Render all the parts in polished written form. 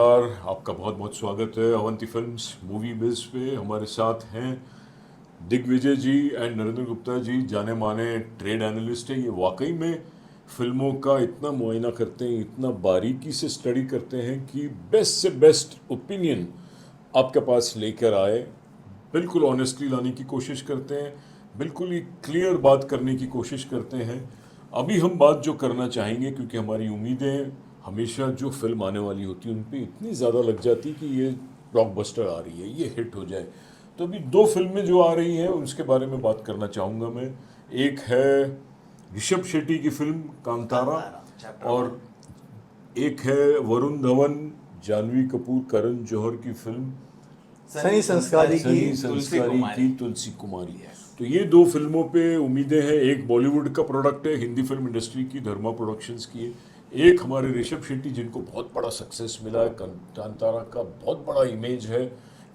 नमस्कार, आपका बहुत बहुत स्वागत है अवंती फिल्म्स मूवी बिज पे। हमारे साथ हैं दिग्विजय जी एंड नरेंद्र गुप्ता जी, जाने माने ट्रेड एनालिस्ट है। ये वाकई में फिल्मों का इतना मुआयना करते हैं, इतना बारीकी से स्टडी करते हैं कि बेस्ट से बेस्ट ओपिनियन आपके पास लेकर आए। बिल्कुल ऑनेस्टली लाने की कोशिश करते हैं, बिल्कुल ही क्लियर बात करने की कोशिश करते हैं। अभी हम बात जो करना चाहेंगे, क्योंकि हमारी उम्मीदें हमेशा जो फिल्म आने वाली होती है उन पे इतनी ज़्यादा लग जाती कि ये ब्लॉकबस्टर आ रही है, ये हिट हो जाए। तो अभी दो फिल्में जो आ रही हैं उसके बारे में बात करना चाहूँगा मैं। एक है ऋषभ शेट्टी की फिल्म कांतारा, और एक है वरुण धवन, जानवी कपूर, करण जौहर की फिल्म सनी संस्कारी की तुलसी कुमारी है। तो ये दो फिल्मों पे उम्मीदें हैं। एक बॉलीवुड का प्रोडक्ट है, हिंदी फिल्म इंडस्ट्री की, धर्मा प्रोडक्शंस की है। एक हमारे ऋषभ शेट्टी जिनको बहुत बड़ा सक्सेस मिला है, कांतारा का बहुत बड़ा इमेज है।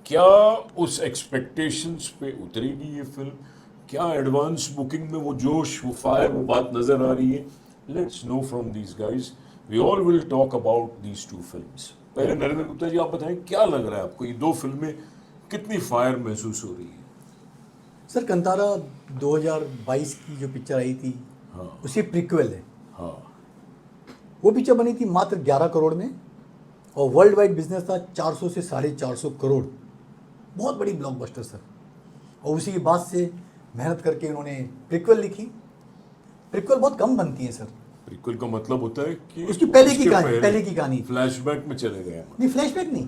क्या उस एक्सपेक्टेशंस पे उतरेगी ये फिल्म? क्या एडवांस बुकिंग में वो जोश, वो फायर, वो बात नजर आ रही है? Let's know from these guys. We all will talk about these two films. पहले नरेंद्र गुप्ता जी, आप बताएं क्या लग रहा है आपको, ये दो फिल्में कितनी फायर महसूस हो रही है? सर, कंतारा 2022 की जो पिक्चर आई थी, हाँ उसी प्रीक्वल है। हाँ, वो पिक्चर बनी थी मात्र 11 करोड़ में, और वर्ल्ड वाइड बिजनेस था 400 से 450 करोड़। बहुत बड़ी ब्लॉकबस्टर सर। और उसी के बाद से मेहनत करके उन्होंने प्रीक्वल लिखी। प्रीक्वल बहुत कम बनती है सर। प्रीक्वल का मतलब होता है कि उसकी पहले की कहानी फ्लैशबैक में चले गए हम। नहीं, फ्लैशबैक नहीं,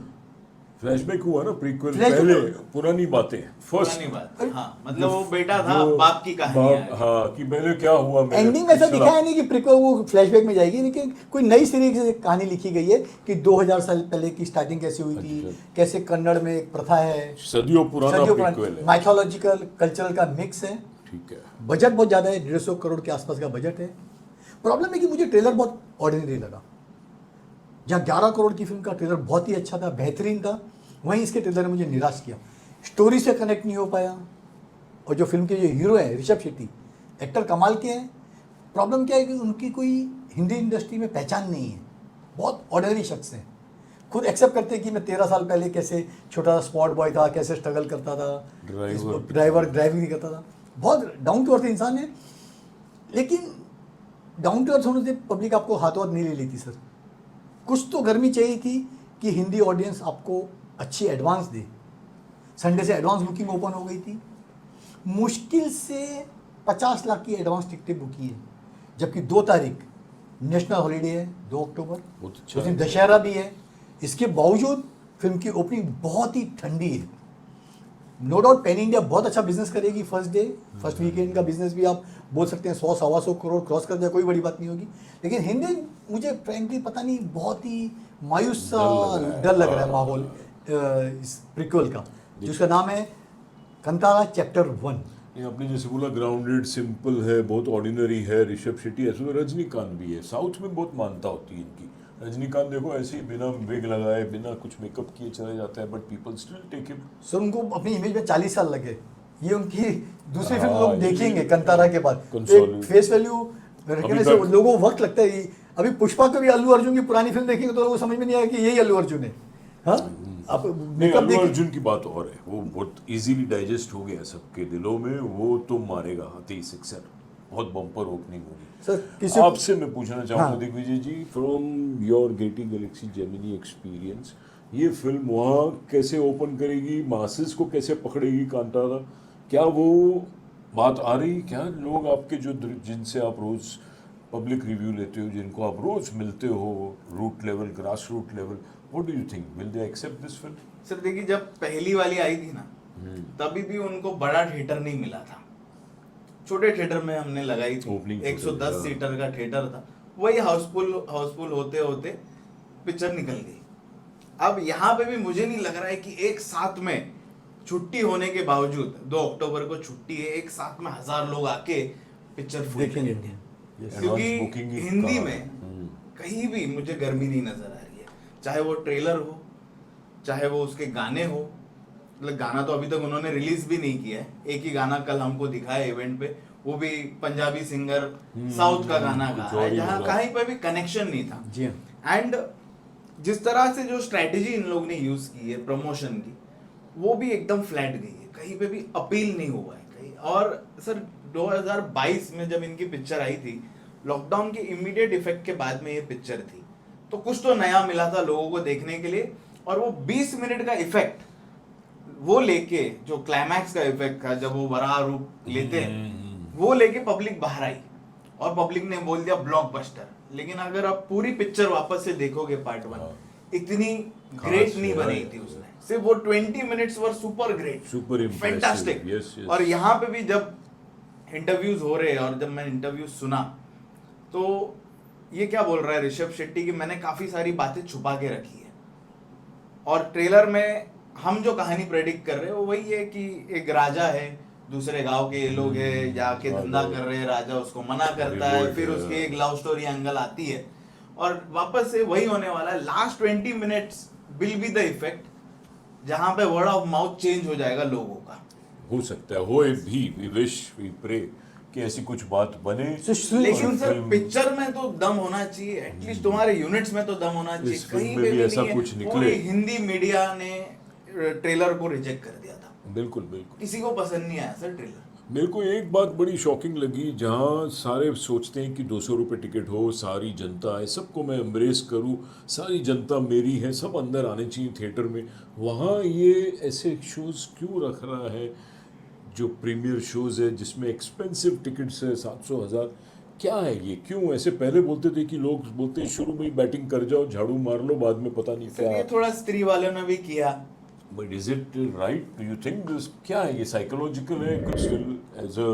फ्लैशबैक हुआ ना, प्रीक्वल Flashback पहले हुआ। पुरानी बातें फर्स्ट। पुरानी बात, हाँ, मतलब वो बेटा था, बाप की कहानी है। हाँ, कि पहले क्या हुआ मेरे एंडिंग में ऐसा पिछला। दिखाया नहीं कि प्रीक्वल वो फ्लैशबैक में जाएगी, लेकिन कोई नई सीरीज से कहानी लिखी गई है कि 2000 साल पहले की स्टार्टिंग कैसे हुई थी, अच्छा। कैसे कन्नड़ में एक प्रथा है, सदियों पुराना प्रीक्वल है। माइथोलॉजिकल कल्चरल का मिक्स है। ठीक है। बजट बहुत ज़्यादा है, 150 करोड़ के आसपास का बजट है। प्रॉब्लम है कि मुझे ट्रेलर बहुत ऑर्डिनरी लगा। जहाँ 11 करोड़ की फिल्म का ट्रेलर बहुत ही अच्छा था, बेहतरीन था, वहीं इसके ट्रेलर ने मुझे निराश किया। स्टोरी से कनेक्ट नहीं हो पाया। और जो फिल्म के जो हीरो हैं ऋषभ शेट्टी, एक्टर कमाल के हैं। प्रॉब्लम क्या है कि उनकी कोई हिंदी इंडस्ट्री में पहचान नहीं है। बहुत ऑर्डिनरी शख्स हैं। खुद एक्सेप्ट करते हैं कि मैं 13 साल पहले कैसे छोटा स्पॉट बॉय था, कैसे स्ट्रगल करता था, ड्राइविंग करता था। बहुत डाउन टू अर्थ इंसान है। लेकिन डाउन टू अर्थ होने से पब्लिक आपको हाथों हाथ नहीं ले लेती सर। कुछ तो गर्मी चाहिए थी कि हिंदी ऑडियंस आपको अच्छी एडवांस दे। संडे से एडवांस बुकिंग ओपन हो गई थी। मुश्किल से 50 लाख की एडवांस टिकटें बुक की है, जबकि 2 तारीख नेशनल हॉलीडे है, 2 अक्टूबर, बहुत अच्छा उस दिन है। दशहरा भी है। इसके बावजूद फिल्म की ओपनिंग बहुत ही ठंडी है। नो डाउट पैन इंडिया बहुत अच्छा बिजनेस करेगी। फर्स्ट वीकेंड का बिजनेस भी आप बोल सकते हैं 100-125 करोड़ क्रॉस कर जाए, कोई बड़ी बात नहीं होगी। लेकिन हिंदी मुझे फ्रेंकली पता नहीं, बहुत ही मायूस सा डर लग रहा है माहौल इस प्रीक्वल का, जिसका नाम है कंतारा चैप्टर 1। ये आपने जैसे बोला ग्राउंडेड, सिंपल है, बहुत ऑर्डिनरी है। ऋषभ शेट्टी, ऐसे तो रजनीकांत भी है। साउथ में बहुत मानता होती है इनकी। रजनीकांत देखो ऐसे ही बिना विग लगाए, बिना कुछ मेकअप किए चले जाता है, but people still take him. Sir, उनको अपनी इमेज में 40 साल लगे। ये उनकी दूसरी फिल्म हाँ, लोग ये देखेंगे कंतारा के बाद। Consolidate। फेस वैल्यू रखने से लोगों को वक्त लगता है। अभी पुष्पा को भी अल्लू अर्जुन की पुरानी फिल्म देखेंगे तो लोगों को समझ में नहीं आया कि यही अल्लू अर्जुन है। हाँ, आप नहीं, मेकअप अल्लू देखिए। अर्जुन की बात और है, वो बहुत इजीली डाइजेस्ट हो गया सबके दिलों में। वो तो मारेगा हाथी सिक्सर, बहुत बम्पर ओपनिंग होगी। सर, किसी आपसे मैं पूछना चाहूँगा हाँ। Digvijay ji, from your Getty galaxy Gemini experience, ये फिल्म वहाँ कैसे ओपन करेगी, मासेस को कैसे पकड़ेगी कांतारा? क्या वो बात आ रही? क्या लोग आपके जो जिनसे आप रोज़ पब्लिक रिव्यू लेते हो, जिनको आप रोज़ मिलते हो, root level, grass root level, what do you think, will they accept this film? Sir देखिए, जब पहली वाली आई थी ना, तभी भी उनको बड़ा थिएटर नहीं मिला था। छोटे थिएटर में हमने लगाई थी, Opening 110 theater, सीटर का थिएटर था। वही हाउसफुल होते होते पिक्चर निकल गई। अब यहाँ पे भी मुझे नहीं लग रहा है कि एक साथ में छुट्टी होने के बावजूद, 2 अक्टूबर को छुट्टी है, एक साथ में 1000 लोग आके पिक्चर फुल देखेंगे। करेंगे। Advance क्योंकि booking ही हिंदी कहाँ में है? कहीं भी मुझे गर्मी नहीं नजर आ रही है। चाहे वो ट्रेलर हो, चाहे वो उसके गाने हो। मतलब गाना तो अभी तक उन्होंने रिलीज भी नहीं किया है। एक ही गाना कल हमको दिखाया इवेंट पे, वो भी पंजाबी सिंगर साउथ का गाना गा रहा है, जहाँ कहीं पर भी कनेक्शन नहीं था। जी हाँ। एंड जिस तरह से जो स्ट्रेटेजी इन लोगों ने यूज की है प्रमोशन की, वो भी एकदम फ्लैट गई है, कहीं पे भी अपील नहीं हुआ है कहीं। और सर 2022 में जब इनकी पिक्चर आई थी, लॉकडाउन के इमीडिएट इफेक्ट के बाद में ये पिक्चर थी, तो कुछ तो नया मिला था लोगों को देखने के लिए। और वो 20 मिनट का इफेक्ट वो लेके, जो क्लाइमैक्स का इफेक्ट था जब वो वराह रूप लेते हैं, वो लेके पब्लिक बाहर आई और पब्लिक ने बोल दिया ब्लॉकबस्टर। लेकिन अगर आप पूरी पिक्चर वापस से देखोगे पार्ट 1, इतनी ग्रेट नहीं बनाई थी उसने, सिर्फ वो 20 मिनट्स वर सुपर ग्रेट, सुपर फैंटास्टिक। और यहाँ पे भी जब इंटरव्यूज हो रहे हैं और जब मैं इंटरव्यूज सुना, तो ये क्या बोल रहा है ऋषभ शेट्टी कि मैंने काफी सारी बातें छुपा के रखी है, और ट्रेलर में हम जो कहानी प्रेडिक्ट कर रहे हैं वो वही है कि एक राजा है, दूसरे गांव के ये लोग हैं, जाके धंधा कर रहे हैं, राजा उसको मना करता है, फिर उसकी एक लव स्टोरी एंगल आती है, और वापस से वही होने वाला है। Last 20 minutes will be the effect, जहां पे वर्ड ऑफ माउथ चेंज हो जाएगा लोगों का। हो सकता है, होए भी, वी विश, वी प्रे कि ऐसी कुछ बात बने। लेकिन सर पिक्चर में तो दम होना चाहिए, एटलीस्ट तुम्हारे यूनिट्स में तो दम होना चाहिए। कहीं पे भी ऐसा नहीं कुछ है। निकले। पूरी हिंदी मीडिया ने ट्रेलर को रिजेक्ट कर दिया था, बिल्कुल बिल्कुल। किसी को पसंद नहीं आया सर ट्रेलर। मेरे को एक बात बड़ी शॉकिंग लगी, जहाँ सारे सोचते हैं कि 200 रुपये टिकट हो, सारी जनता है, सबको मैं एम्ब्रेस करूँ, सारी जनता मेरी है, सब अंदर आने चाहिए थिएटर में, वहाँ ये ऐसे शोज़ क्यों रख रहा है जो प्रीमियर शोज़ है जिसमें एक्सपेंसिव टिकट्स है 700,000? क्या है ये, क्यों ऐसे? पहले बोलते थे कि लोग बोलते हैं शुरू में ही बैटिंग कर जाओ, झाड़ू मार लो, बाद में पता नहीं सर क्या। ये थोड़ा स्त्री वालों ने भी किया। But is it right, do you think this, क्या है ये, साइकोलॉजिकल है कुछ? Still as a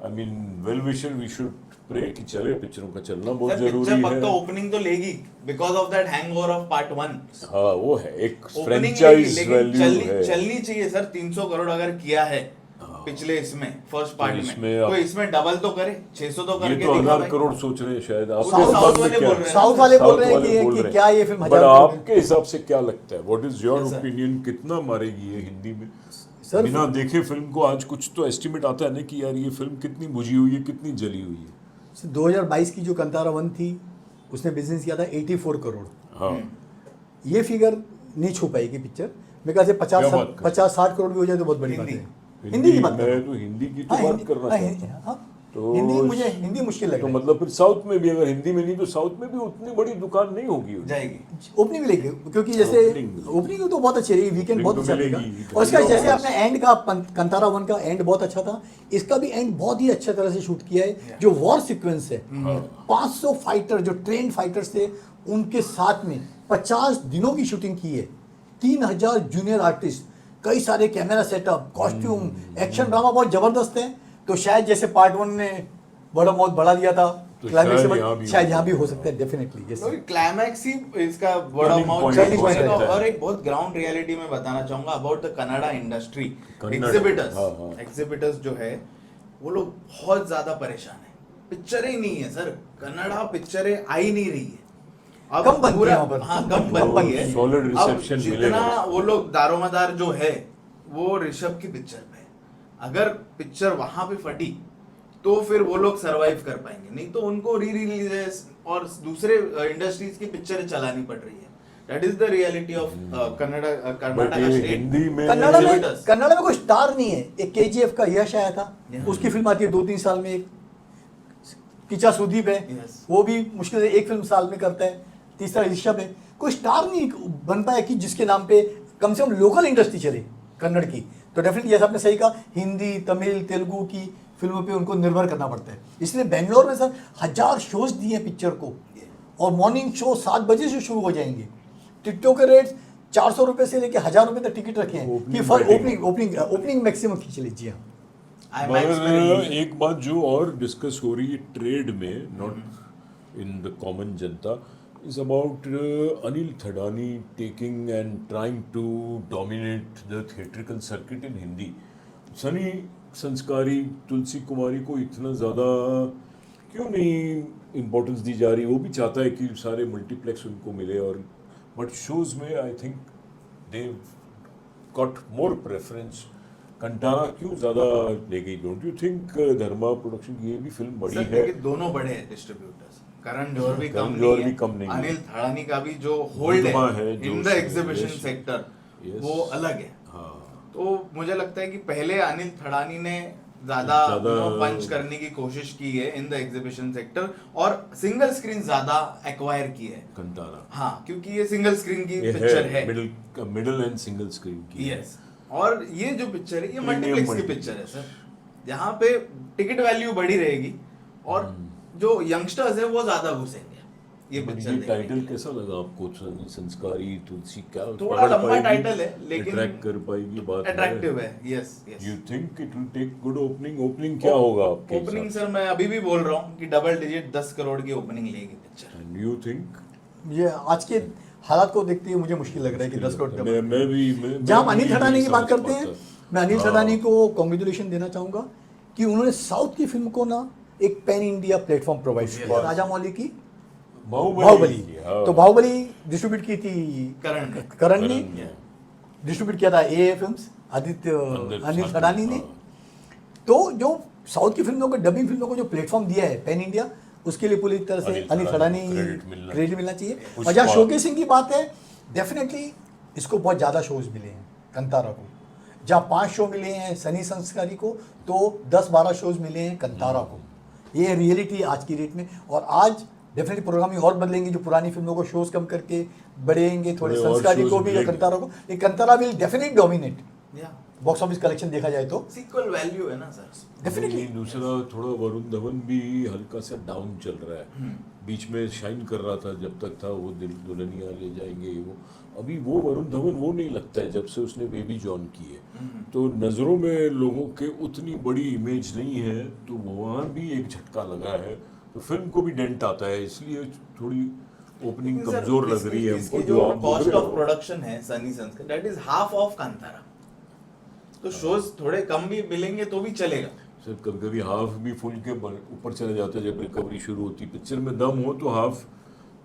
I mean well wisher we should pray कि चले, पिक्चरों का चलना बहुत सर जरूरी पिक्चर है। पक्का ओपनिंग तो लेगी because of that hangover of part 1। हाँ वो है, एक ओपनिंग फ्रेंचाइज लेकिन वैल्यू है। चलनी चाहिए सर। 300 करोड़ अगर किया है पिछले इसमें फर्स्ट पार्ट में, इसमें तो इसमें डबल तो करे, 600 तो ये करके तो दिखा 1000 भाई। करोड़ सोच रहे हैं शायद। वो आपके तो हिसाब साउथ से वाले क्या बोल है? रहे हैं। साउथ वाले बोल रहे हैं वाले बोल कि रहे क्या ये फिल्म बट 1000 करोड़ आपके हिसाब से क्या लगता है, what is your Yes, sir. Opinion, कितना मारेगी ये हिंदी में? सर, बिना देखे फिल्म को आज कुछ तो एस्टिमेट आता है ना कि यार ये फिल्म कितनी बुझी हुई है, कितनी जली हुई है। 2022 की जो कंतारा 1 थी, उसने बिजनेस किया था 84 करोड़। हाँ ये फिगर नहीं छू पाएगी पिक्चर। मेरे ख्याल से क्या बात कर 50-60 करोड़ भी हो जाए तो बहुत बड़ी बात हिंदी। है। हिंदी की बात कर रहा मैं हूँ। तो हिंदी की तो हाँ, बात हिंदी- कर रहा हाँ, था। हिंदी- हाँ। तो हिंदी मुझे हिंदी मुश्किल लग तो रहा है। मतलब फिर साउथ में भी, अगर हिंदी में नहीं तो साउथ में भी उतनी बड़ी दुकान नहीं होगी। जाएगी। ओपनिंग मिलेगी क्योंकि जैसे Opening। ओपनिंग तो बहुत अच्छी रहेगी, वीकेंड बहुत तो अच्छा रहेगा। मिलेगी। और इसका जैसे Yes. आपने एंड का कंतारा 1 का एंड बहुत अच्छा था, इसका भी एंड बहुत ही अच्छे तरह से शूट किया है। जो वॉर सीक्वेंस है, 500 फाइटर जो ट्रेन फाइटर्स थे उनके साथ में 50 दिनों की शूटिंग की है। 3000 जूनियर आर्टिस्ट, कई सारे camera setup, costume, action drama बहुत जबरदस्त है। तो शायद जैसे पार्ट 1 ने बड़ा बहुत बढ़ा दिया था, तो क्लाइमेक्स शायद यहाँ भी शायद हो यहाँ भी हो सकता है, डेफिनेटली। यस तो क्लाइमैक्स ही इसका word of Turning mouth point चलने हो का। सकता है। और एक बहुत ग्राउंड रियलिटी में बताना चाहूंगा about the Canada industry. Kannada, exhibitors हाँ, हाँ। एग्जिबिटर्स जो है वो लोग बहुत ज्यादा परेशान है। पिक्चरें ही नहीं है सर, कन्नड़ा पिक्चरें आ ही नहीं रही है। अब कम बनती है पूरा- वहाँ पर। हाँ कम बनती है। Solid अब reception जितना मिलेगा। वो लोग दारोमदार जो है वो ऋषभ की पिक्चर पे है। अगर पिक्चर वहां पे फटी तो फिर वो लोग सरवाइव कर पाएंगे, नहीं तो उनको री रिलीजेस और दूसरे इंडस्ट्रीज की पिक्चरें चलानी पड़ रही है। That is the reality of Kannada but Karnataka ये स्टेट। हिंदी में कन्नड़ा में कोई स्टार नहीं है। एक केजीएफ का यश आया था, Yeah. उसकी फिल्म आती है 2-3 साल में। एक किचा सुदीप है, Yes. वो भी मुश्किल से एक फिल्म साल में करता है। तीसरा ऋषभ है। कोई स्टार नहीं बन पाया कि जिसके नाम पे कम से कम लोकल इंडस्ट्री चले कन्नड़ की। तो डेफिनेटली जैसा आपने सही कहा, हिंदी, तमिल, तेलुगु की फिल्मों पे उनको निर्भर करना पड़ता है। इसलिए बेंगलोर में सर 1000 शोज दिए पिक्चर को, और मॉर्निंग शो 7 बजे से शुरू हो जाएंगे। टिकटों के रेट 400 रुपये से लेकर 1000 रुपये तक टिकट रखे हैं कि Opening ओपनिंग मैक्सिमम खींच लीजिए आप। मगर एक बात जो और डिस्कस हो रही है ट्रेड में, नॉट इन द कॉमन जनता, is about Anil Thadani taking and trying to dominate the theatrical circuit in Hindi. Sunny Sanskari, Tulsi कुमारी को इतना ज़्यादा क्यों नहीं इम्पोर्टेंस दी जा रही? वो भी चाहता है कि सारे मल्टीप्लेक्स उनको मिले, और बट शोज़ में I think they got more preference. Kantara क्यों ज़्यादा ले गई? Don't you think Dharma production की ये भी फिल्म बड़ी सर है? देखिए दोनों बड़े हैं डिस्ट्रीब्यूटर्स। करण जौहर भी करण कम जौहर नहीं भी है, कम नहीं है। अनिल थड़ानी का भी जो होल्ड रुतबा है है, जो इन द उसमें, एग्जीबिशन yes, सेक्टर yes, वो अलग है। हाँ, तो मुझे लगता है कि पहले अनिल थड़ानी ने ज्यादा पंच करने की कोशिश की है इन द एग्जीबिशन सेक्टर और सिंगल स्क्रीन ज्यादा एक्वायर की है। कंतारा हाँ, क्योंकि ये सिंगल स्क्रीन की ये पिक्चर है। मिडिल एंड सिंगल स्क्रीन की है। यस, और ये जो पिक्चर है ये Premium मल्टीप्लेक्स की multiplex। पिक्चर है सर, यहाँ पे टिकट वैल्यू बढ़ी रहेगी और जो यंगस्टर्स है वो ज्यादा घुसेंगे ये बट पिक्चर ये देखने टाइटल के लिए। कैसा लगा आपको? संस्कारी तुलसी क्या थोड़ा पकड़ लंबा पाएगी? टाइटल है, लेकिन अट्रैक्ट कर पाएगी? बात अट्रैक्टिव है। Yes you yes. Think it will take good opening क्या होगा आपके ओपनिंग हिसाब सर मैं अभी भी बोल रहा हूँ कि डबल डिजिट 10 करोड़ की ओपनिंग लेगी पिक्चर। से? And you think? ये आज के हालात को देखते हुए मुझे मुश्किल लग रहा है कि 10 करोड़ मैं भी जहाँ हम अनिल भी थड़ानी नहीं की बात समझ करते हैं, पाता। मैं अनिल हाँ। थड़ानी को कॉन्ग्रेचुलेशन देना चाहूंगा कि उन्होंने साउथ की फिल्म को ना एक पैन इंडिया प्लेटफॉर्म प्रोवाइड किया। राजा मौली की बाहुबली, हाँ। तो बाहुबली डिस्ट्रीब्यूट की थी करण ने। करण ने, करण ने। डिस्ट्रीब्यूट किया था ए फिल्म्स आदित्य अनिल साथ थड़ानी में, ने। हाँ। तो जो साउथ की फिल्मों को, डबिंग फिल्मों को जो प्लेटफॉर्म दिया है पैन इंडिया, उसके लिए पूरी तरह से अनिल अनिल थड़ानी थड़ानी क्रेडिट मिलना चाहिए। पुष्पा। और जहाँ शोकेसिंग की बात है, डेफिनेटली इसको बहुत ज़्यादा शोज मिले हैं कंतारा को। जहाँ 5 शो मिले हैं सनी संस्कारी को, तो 10-12 शोज मिले हैं कंतारा को। ये रियलिटी आज की डेट में। और आज डेफिनेटली प्रोग्रामिंग और बदलेंगे, जो पुरानी फिल्मों को शोज कम करके बढ़ेंगे थोड़े, थोड़े और संस्कारी shows को भी या मिलेंगे। कंतारा को। ये कंतारा विल डेफिनेटली डोमिनेट या बॉक्स ऑफिस कलेक्शन देखा जाए तो सीक्वल वैल्यू है ना सर। डेफिनेटली। दूसरा थोड़ा वरुण धवन भी हल्का सा डाउन चल रहा है। बीच में शाइन कर रहा था जब तक था वो दुल्हनिया ले जाएंगे वो। अभी वो वरुण धवन वो नहीं लगता है जब से उसने बेबी जॉन की है। तो नज़रों में लोगों के उतनी बड़ी इमेज नहीं है, तो वहाँ भी एक झटका लगा है, तो फिल्म को भी डेंट आता है, इसलिए थोड़ी ओपनिंग लेकिन सर, कमजोर लग रही है इसकी हमको। जो आप बोल कॉस्ट रहे ऑफ हो। प्रोडक्शन है सनी संस्कार, that is half of Kantara. तो शोज थोड़े कम भी मिलेंगे तो भी चलेगा। सर कभी कभी हाफ भी फुल के ऊपर चले जाता है जब रिकवरी शुरू होती है। पिक्चर में दम हो तो हाफ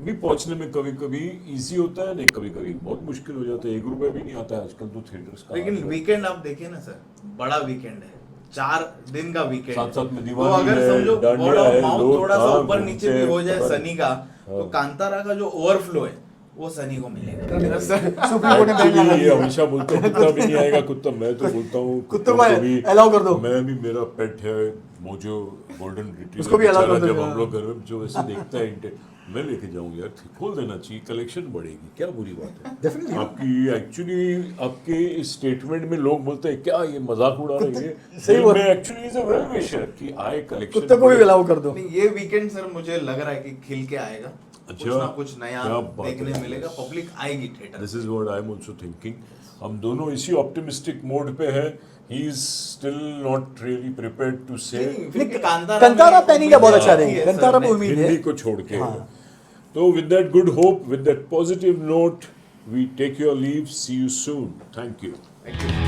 भी पहुंचने में कभी कभी इजी होता है, नहीं कभी कभी बहुत मुश्किल हो जाता है। 1 रुपए भी नहीं आता है आजकल तो थिएटर्स का। लेकिन वीकेंड आप देखिए ना सर, बड़ा वीकेंड है, 4 दिन का वीकेंड है। साथ-साथ में तो दिवाली अगर है, समझो डांडिया वर्ड ऑफ है, माउथ लोग थोड़ा सा कहाँ ऊपर नीचे घूमते भी हो जाए हैं, सनी का, तो हाँ। कांतारा का जो ओवरफ्लो है वो सनी को मिलेगा सर। सुप्रीम कोर्ट ने बैन लगा Actually, ये दिया। हमेशा बोलते हैं कुत्ता भी नहीं आएगा कुत्ता। मैं तो बोलता हूँ कुत्तों को को भी allow कर दो। मैं भी, मेरा पेट है मोजो गोल्डन रिट्रीवर, उसको भी allow कर दो, जब हाँ। हम लोग घर में जो वैसे देखता है इंटेंट, मैं लेके जाऊँ यार, खोल देना चाहिए, कलेक्शन बढ़ेगी, क्या बुरी बात है। डेफिनेटली आपकी एक्चुअली आपके इस स्टेटमेंट में लोग बोलते हैं क्या ये मजाक उड़ा रहे हैं, सही दिल बात। में actually is a well wisher कि आए कलेक्शन। कुत्ते को भी अलाउ कर दो। नहीं, ये वीकेंड सर मुझे लग रहा है कि खिल के आएगा। अच्छा, कुछ ना कुछ नया क्या बात देखने है। मिलेगा, पब्लिक आएगी theatre. This is what I am also thinking. हम दोनों इसी ऑप्टिमिस्टिक मोड पे हैं। He is still not really prepared to say Kantara pan India बहुत अच्छा रहेगा। कंतारा पे उम्मीद है। हिंदी को छोड़ के। हाँ। तो with that good hope, with that positive note, we take your leave, see you soon, thank you. Thank you.